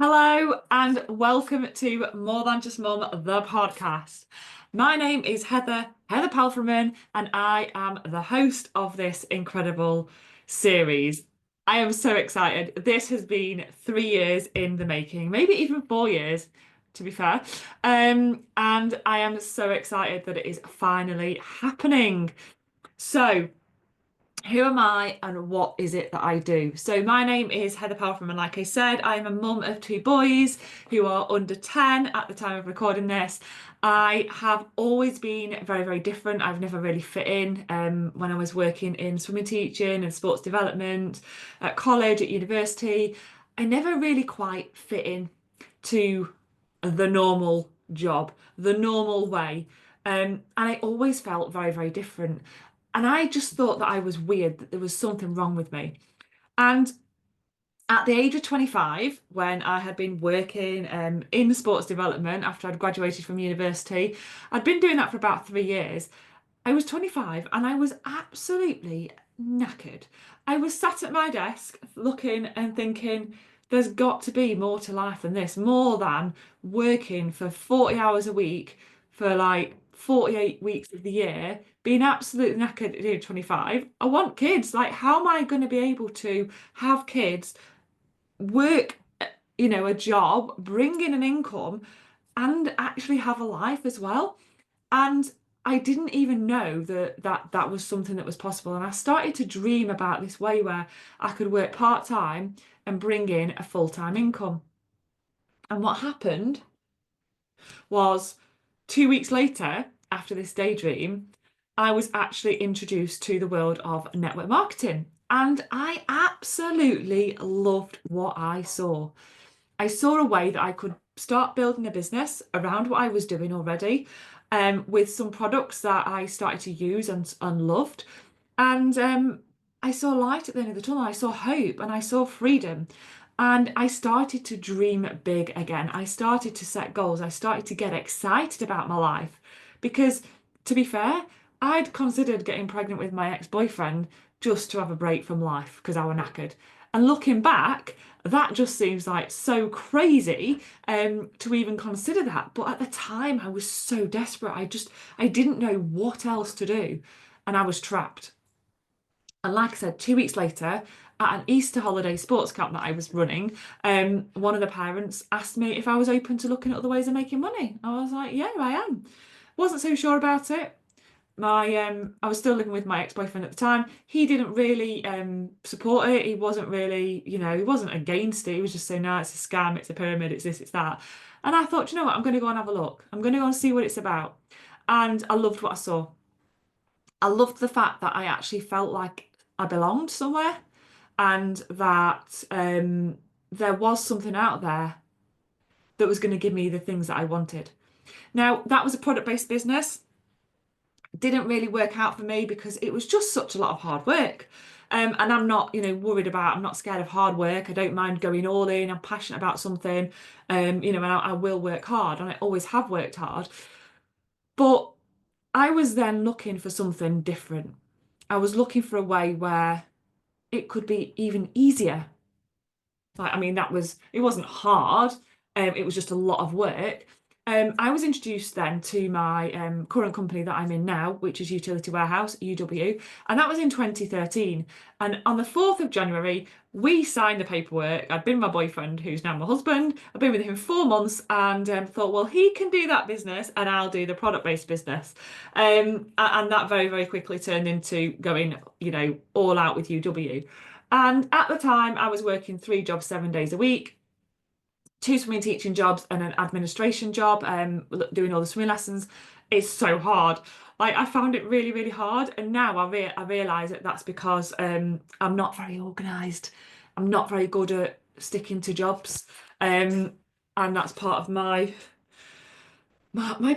Hello and welcome to More Than Just Mum, the podcast. My name is Heather Palfreman, and I am the host of this incredible series. I am so excited. This has been 3 years in the making, maybe even 4 years, to be fair. And I am so excited that it is finally happening. So, who am I and what is it that I do? So my name is Heather Palfram, and like I said, I am a mum of two boys who are under 10 at the time of recording this. I have always been very, very different. I've never really fit in when I was working in swimming teaching and sports development at college, at university. I never really quite fit in to the normal job, the normal way. And I always felt very, very different. And I just thought that I was weird, that there was something wrong with me. And at the age of 25, when I had been working in sports development after I'd graduated from university, I'd been doing that for about 3 years. I was 25 and I was absolutely knackered. I was sat at my desk looking and thinking, there's got to be more to life than this, more than working for 40 hours a week for like 48 weeks of the year, being absolutely knackered at age 25. I want kids. Like, how am I going to be able to have kids, work, a job, bring in an income, and actually have a life as well? And I didn't even know that was something that was possible. And I started to dream about this way where I could work part-time and bring in a full-time income. And what happened was 2 weeks later, after this daydream, I was actually introduced to the world of network marketing. And I absolutely loved what I saw. I saw a way that I could start building a business around what I was doing already, with some products that I started to use and loved. And I saw light at the end of the tunnel. I saw hope and I saw freedom. And I started to dream big again. I started to set goals. I started to get excited about my life. Because, to be fair, I'd considered getting pregnant with my ex-boyfriend just to have a break from life because I was knackered. And looking back, that just seems like so crazy to even consider that. But at the time, I was so desperate. I didn't know what else to do. And I was trapped. And like I said, 2 weeks later, at an Easter holiday sports camp that I was running, one of the parents asked me if I was open to looking at other ways of making money. I was like, yeah, I am. Wasn't so sure about it. I was still living with my ex-boyfriend at the time. He didn't really support it. He wasn't really, he wasn't against it. He was just saying, no, it's a scam, it's a pyramid, it's this, it's that. And I thought, you know what, I'm going to go and have a look. I'm going to go and see what it's about. And I loved what I saw. I loved the fact that I actually felt like I belonged somewhere and that there was something out there that was going to give me the things that I wanted. Now, that was a product-based business. Didn't really work out for me because it was just such a lot of hard work. And I'm not, I'm not scared of hard work. I don't mind going all in. I'm passionate about something, and I will work hard, and I always have worked hard. But I was then looking for something different. I was looking for a way where it could be even easier. It wasn't hard, it was just a lot of work. I was introduced then to my current company that I'm in now, which is Utility Warehouse, UW, and that was in 2013. And on the 4th of January, we signed the paperwork. I'd been with my boyfriend, who's now my husband. I've been with him 4 months and thought, well, he can do that business and I'll do the product-based business. And that very, very quickly turned into going, all out with UW. And at the time, I was working 3 jobs, 7 days a week, 2 swimming teaching jobs and an administration job, doing all the swimming lessons. It's so hard. Like, I found it really, really hard. And now I realise that that's because I'm not very organised. I'm not very good at sticking to jobs. And that's part of my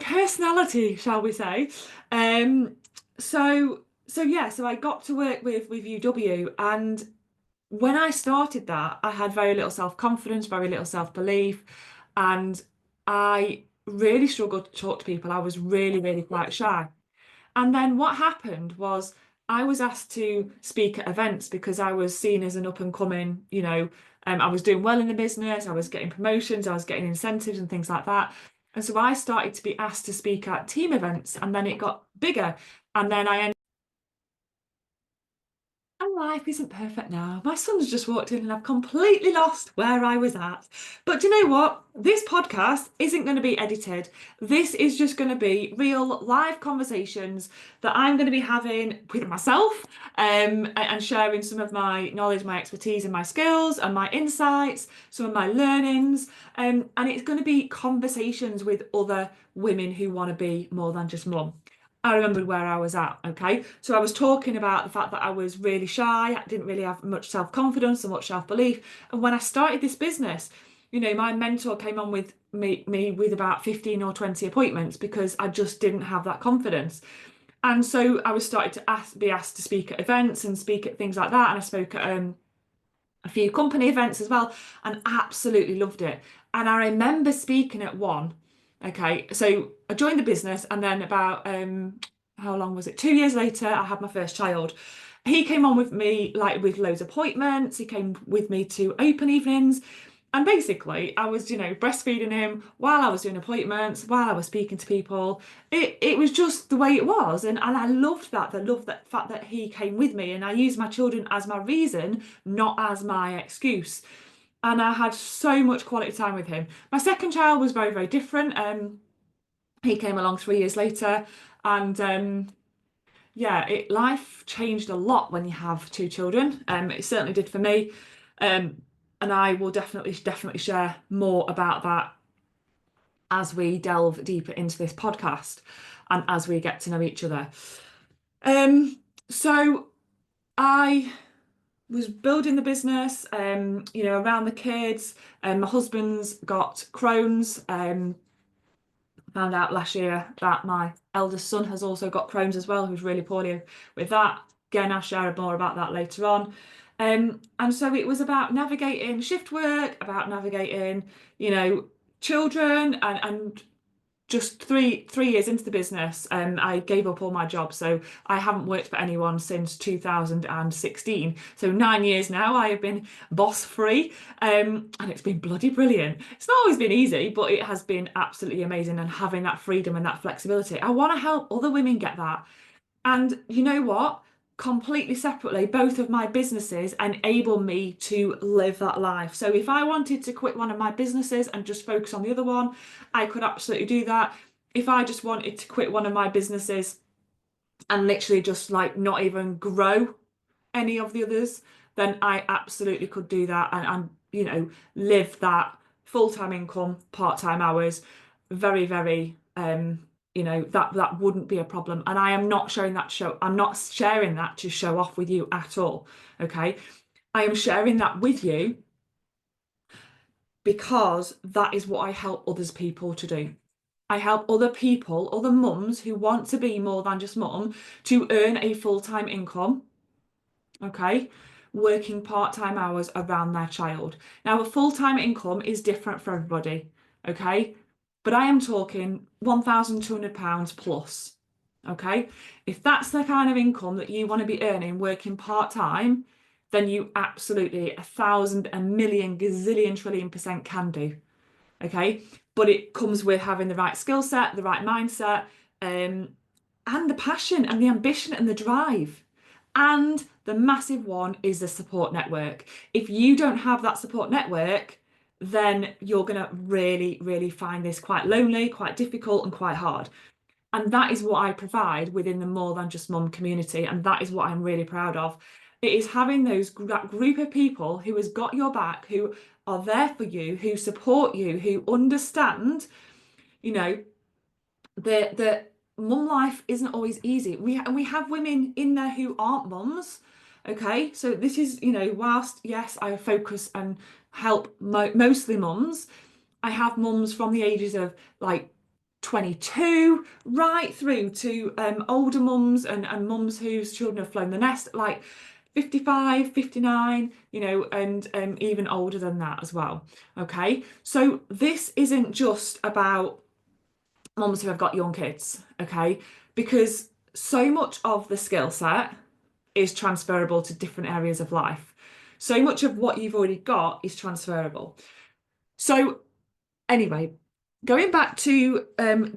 personality, shall we say. Um, so I got to work with UW, and when I started that, I had very little self-confidence, very little self-belief, and I really struggled to talk to people. I was really, really quite shy. And then what happened was I was asked to speak at events because I was seen as an up and coming, I was doing well in the business, I was getting promotions, I was getting incentives and things like that. And so I started to be asked to speak at team events, and then it got bigger. And then I and life isn't perfect now. My son's just walked in and I've completely lost where I was at. But do you know what? This podcast isn't going to be edited. This is just going to be real live conversations that I'm going to be having with myself, and sharing some of my knowledge, my expertise, and my skills and my insights, some of my learnings. And it's going to be conversations with other women who want to be more than just mum. I remembered where I was at. Okay. So I was talking about the fact that I was really shy. I didn't really have much self-confidence and much self-belief. And when I started this business, my mentor came on with me with about 15 or 20 appointments because I just didn't have that confidence. And so I was starting to be asked to speak at events and speak at things like that. And I spoke at a few company events as well, and absolutely loved it. And I remember speaking at one. Okay, so I joined the business, and then about how long was it? 2 years later, I had my first child. He came on with me like with loads of appointments. He came with me to open evenings. And basically, I was, breastfeeding him while I was doing appointments, while I was speaking to people. It was just the way it was. And I loved that. I loved that fact that he came with me, and I used my children as my reason, not as my excuse. And I had so much quality time with him. My second child was very, very different. He came along 3 years later, and yeah, life changed a lot when you have two children. It certainly did for me. Um, and I will definitely share more about that as we delve deeper into this podcast and as we get to know each other. So I was building the business, around the kids. And my husband's got Crohn's. Found out last year that my eldest son has also got Crohn's as well, who's really poorly with that. Again, I'll share more about that later on. And so it was about navigating shift work, about navigating, children, and just three years into the business, I gave up all my jobs. So I haven't worked for anyone since 2016. So 9 years now, I have been boss free, and it's been bloody brilliant. It's not always been easy, but it has been absolutely amazing. And having that freedom and that flexibility, I want to help other women get that. And you know what? Completely separately, both of my businesses enable me to live that life. So if I wanted to quit one of my businesses and just focus on the other one, I could absolutely do that. If I just wanted to quit one of my businesses and literally just like not even grow any of the others, then I absolutely could do that, and live that full-time income, part-time hours, very, very that wouldn't be a problem. And I am not showing that show I'm not sharing that to show off with you at all. Okay. I am sharing that with you because that is what I help others people to do. I help other people, other mums who want to be more than just mum, to earn a full-time income, okay, working part-time hours around their child. Now, a full-time income is different for everybody, okay? But I am talking £1,200 plus, okay? If that's the kind of income that you want to be earning working part-time, then you absolutely 1,000, a million, gazillion, trillion percent can do, okay? But it comes with having the right skill set, the right mindset, and the passion and the ambition and the drive. And the massive one is the support network. If you don't have that support network, then you're going to really, really find this quite lonely, quite difficult, and quite hard. And that is what I provide within the More Than Just Mum community. And that is what I'm really proud of. It is having that group of people who has got your back, who are there for you, who support you, who understand, the mum life isn't always easy. We have women in there who aren't mums. Okay, so this is, whilst yes, I focus and help mostly mums, I have mums from the ages of like 22 right through to older mums and mums whose children have flown the nest, like 55, 59, and even older than that as well. Okay, so this isn't just about mums who have got young kids, okay? Because so much of the skill set is transferable to different areas of life. So much of what you've already got is transferable. So anyway, going back to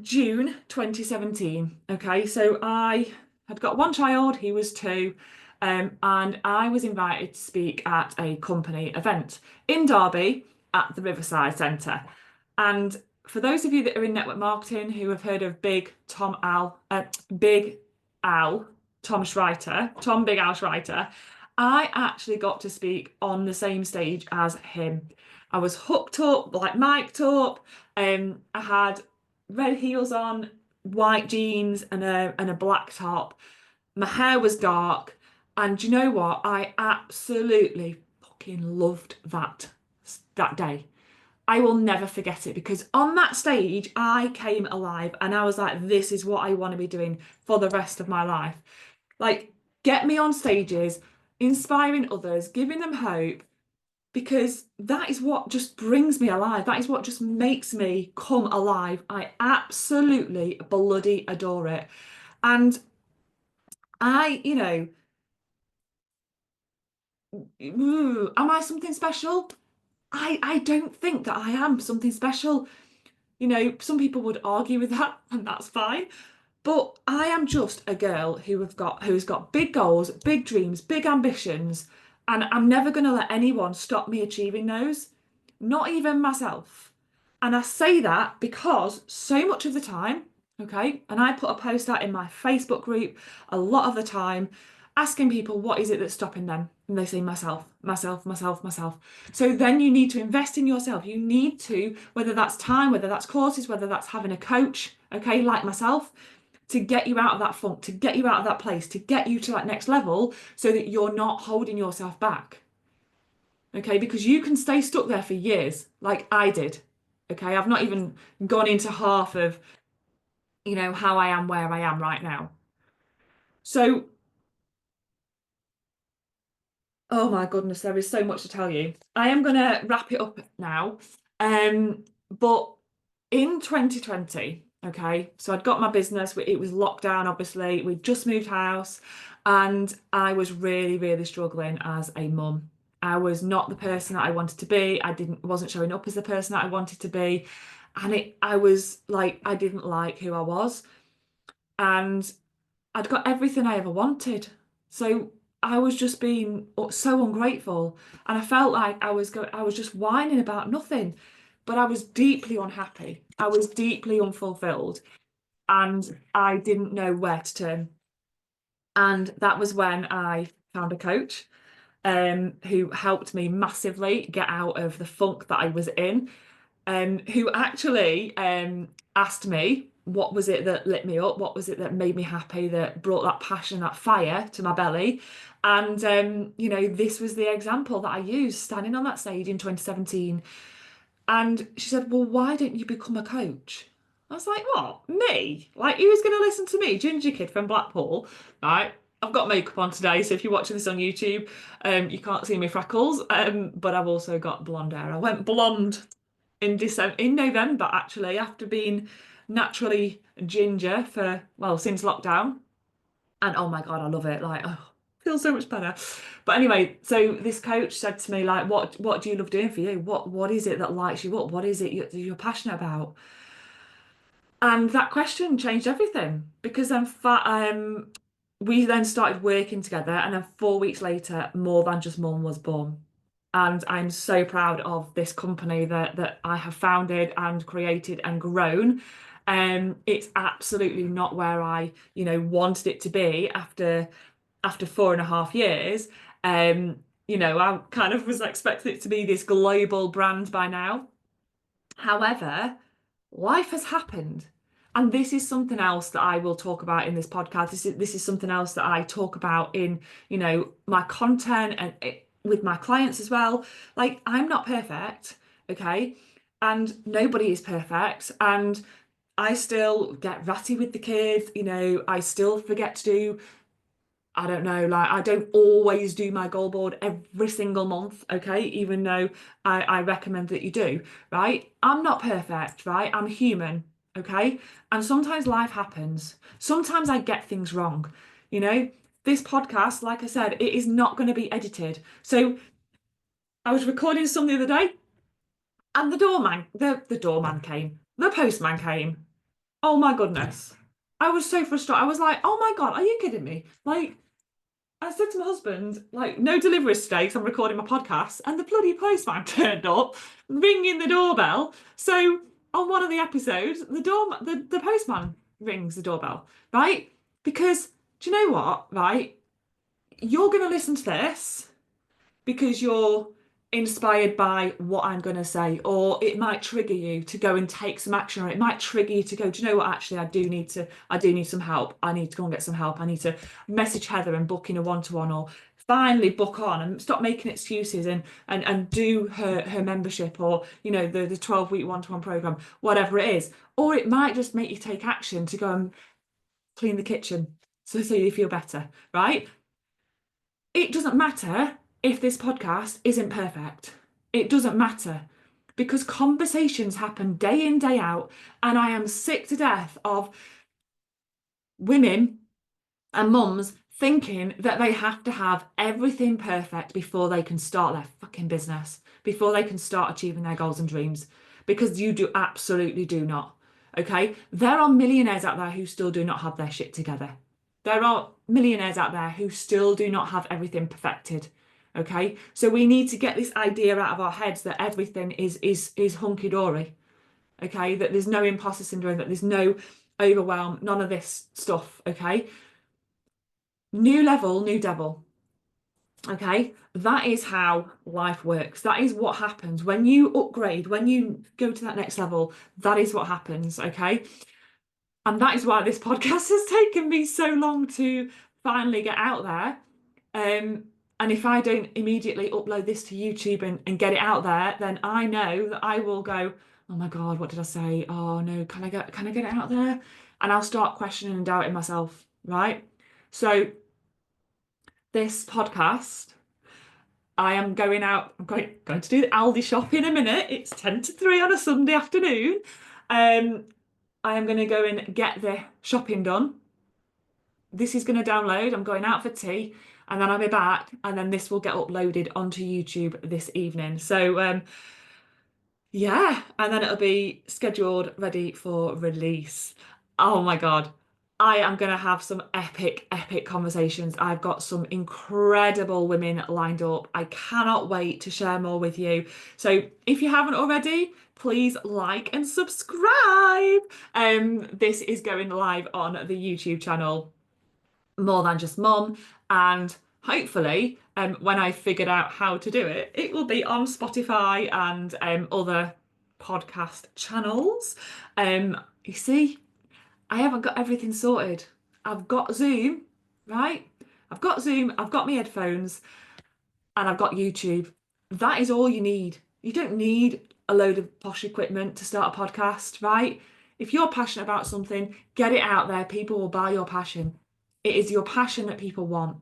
June 2017, okay, so I had got one child, he was two, and I was invited to speak at a company event in Derby at the Riverside Centre. And for those of you that are in network marketing who have heard of Big Al, Tom Schreiter, Tom Big Al Schreiter, I actually got to speak on the same stage as him. I was hooked up, like mic'd up. I had red heels on, white jeans, and a black top. My hair was dark, and do you know what? I absolutely fucking loved that day. I will never forget it because on that stage I came alive and I was like, this is what I want to be doing for the rest of my life. Like, get me on stages, inspiring others, giving them hope, because that is what just brings me alive. That is what just makes me come alive. I absolutely bloody adore it. And I, am I something special? I don't think that I am something special. Some people would argue with that, and that's fine. But I am just a girl who's got big goals, big dreams, big ambitions, and I'm never going to let anyone stop me achieving those, not even myself. And I say that because so much of the time, okay, and I put a post out in my Facebook group a lot of the time asking people what is it that's stopping them, and they say myself, myself, myself, myself. So then you need to invest in yourself. You need to, whether that's time, whether that's courses, whether that's having a coach, okay, like myself, to get you out of that funk, to get you out of that place, to get you to that next level so that you're not holding yourself back. Okay, because you can stay stuck there for years, like I did. Okay, I've not even gone into half of, how I am where I am right now. So, oh my goodness, there is so much to tell you. I am going to wrap it up now. But in 2020, okay, so I'd got my business, it was lockdown, obviously. We'd just moved house, and I was really, really struggling as a mum. I was not the person that I wanted to be. Wasn't showing up as the person that I wanted to be. And I was like, I didn't like who I was. And I'd got everything I ever wanted. So I was just being so ungrateful. And I felt like I was just whining about nothing. But I was deeply unhappy. I was deeply unfulfilled. And I didn't know where to turn. And that was when I found a coach who helped me massively get out of the funk that I was in, who actually asked me, what was it that lit me up? What was it that made me happy, that brought that passion, that fire to my belly? And, this was the example that I used standing on that stage in 2017. And she said, well, why don't you become a coach? I was like, what? Me? Like, who's going to listen to me? Ginger kid from Blackpool, right? I've got makeup on today, so if you're watching this on YouTube, you can't see my freckles, but I've also got blonde hair. I went blonde in November, actually, after being naturally ginger for, well, since lockdown. And oh my God, I love it. Like, oh, feels so much better. But anyway, so this coach said to me, like, what do you love doing for you? What is it that lights you up? What is it you're passionate about? And that question changed everything, because then we then started working together, and then 4 weeks later, More Than Just Mum was born. And I'm so proud of this company that I have founded and created and grown. It's absolutely not where I, wanted it to be after 4.5 years. I kind of was expecting it to be this global brand by now. However, life has happened. And this is something else that I will talk about in this podcast. This is something else that I talk about in, my content and with my clients as well. Like, I'm not perfect, okay? And nobody is perfect. And I still get ratty with the kids, I still forget to do, I don't know, like, I don't always do my goal board every single month, okay? Even though I recommend that you do, right? I'm not perfect, right? I'm human, okay? And sometimes life happens. Sometimes I get things wrong, you know? this podcast, like I said, it is not going to be edited. So I was recording some the other day and the doorman came, the postman came. Oh my goodness. I was so frustrated. I was like, oh my God, are you kidding me? Like, I said to my husband, like, no deliveries today because I'm recording my podcast, and the bloody postman turned up, ringing the doorbell. So on one of the episodes, the postman rings the doorbell, right? Because do you know what, right? You're going to listen to this because you're inspired by what I'm going to say, or it might trigger you to go and take some action, or it might trigger you to go, do you know what, actually I do need some help. I need to go and get some help. I need to message Heather and book in a one-to-one, or finally book on and stop making excuses and do her membership, or the 12-week one-to-one program, whatever it is. Or it might just make you take action to go and clean the kitchen so you feel better, right? It doesn't matter if this podcast isn't perfect. It doesn't matter, because conversations happen day in, day out, and I am sick to death of women and mums thinking that they have to have everything perfect before they can start their fucking business, before they can start achieving their goals and dreams, because you do absolutely do not. Okay? There are millionaires out there who still do not have their shit together. There are millionaires out there who still do not have everything perfected. Okay? So we need to get this idea out of our heads that everything is hunky-dory. Okay? That there's no imposter syndrome, that there's no overwhelm, none of this stuff. Okay? New level, new devil. Okay, that is how life works. That is what happens when you upgrade, when you go to that next level. That is what happens. Okay, and that is why this podcast has taken me so long to finally get out there. And if I don't immediately upload this to YouTube and get it out there, then I know that I will go, oh my God, what did I say? Oh no, can I get it out there? And I'll start questioning and doubting myself, right? So this podcast, I am going out. I'm going to do the Aldi shop in a minute. It's 10 to 3 on a Sunday afternoon. I am going to go and get the shopping done. This is going to download. I'm going out for tea, and then I'll be back, and then this will get uploaded onto YouTube this evening. So yeah, and then it'll be scheduled, ready for release. Oh my God. I am going to have some epic conversations. I've got some incredible women lined up. I cannot wait to share more with you. So if you haven't already, please like and subscribe. This is going live on the YouTube channel, More Than Just Mum, and hopefully when I figured out how to do it, it will be on Spotify and other podcast channels. You see, I haven't got everything sorted. I've got Zoom, right? I've got Zoom, I've got my headphones, and I've got YouTube. That is all you need. You don't need a load of posh equipment to start a podcast, right? If you're passionate about something, get it out there. People will buy your passion. It is your passion that people want,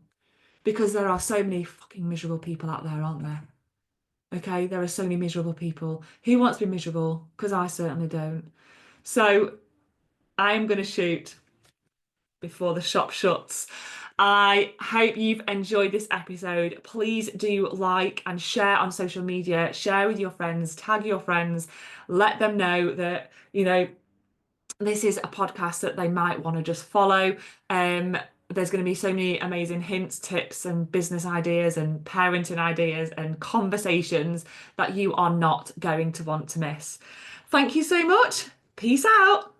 because there are so many fucking miserable people out there, aren't there? Okay, there are so many miserable people. Who wants to be miserable? Because I certainly don't. So I'm going to shoot before the shop shuts. I hope you've enjoyed this episode. Please do like and share on social media, share with your friends, tag your friends, let them know that, this is a podcast that they might want to just follow. There's going to be so many amazing hints, tips, and business ideas and parenting ideas and conversations that you are not going to want to miss. Thank you so much. Peace out.